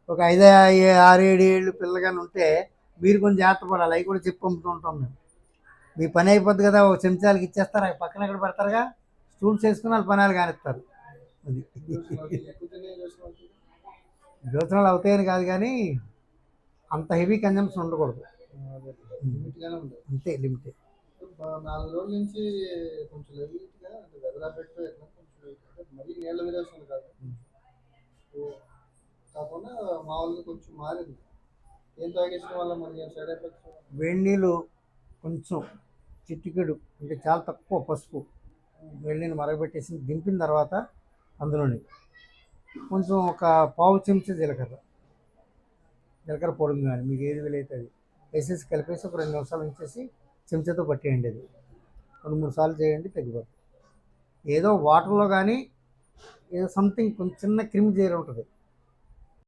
ఒక 6, 7 ఏళ్ళు పిల్లగాని ఉంటే మీరు కొంచెం జాగ్రత్త పడాలి. అవి కూడా చెప్పి పంపుతూ ఉంటాం మేము. మీ పని అయిపోద్ది కదా, ఒక చెంచాలకి ఇచ్చేస్తారు, అవి పక్కన ఎక్కడ పెడతారుగా, స్టూల్స్ వేసుకుని వాళ్ళు పనాలు కానిస్తారు. అది యోచనలు అవుతాయని కాదు కానీ అంత హెవీ కన్జంప్షన్ ఉండకూడదు. అంతే, లిమిటే. 4 రోజుల నుంచి కొంచెం లైట్గా అంటే వెదర్ ఎఫెక్ట్ ఎట్లా కొంచెం మరీ నీళ్ళ విరేస్తుంది కాదు కాకుండా మామూలుగా కొంచెం మారింది. ఏం తాగేసిన వల్ల మరి సైడ్ ఎఫెక్ట్స్? వేడి నీళ్ళు కొంచెం చిటికెడు, అంటే చాలా తక్కువ పసుపు, వేడి నీళ్ళు మరగబెట్టేసి దింపిన తర్వాత అందులోని కొంచెం ఒక పావు చెంచా జీలకర్ర పొడుగు కానీ మీకు ఏది వీలైతే అది వేసేసి కలిపేసి ఒక 2 నిమిషాలు ఉంచేసి చెంచాతో పట్టేయండి. అది 2-3 సార్లు చేయండి, తగ్గిపోతుంది. ఏదో వాటర్లో కానీ ఏదో సంథింగ్ కొంచెం చిన్న క్రిమి చేరి ఉంటుంది,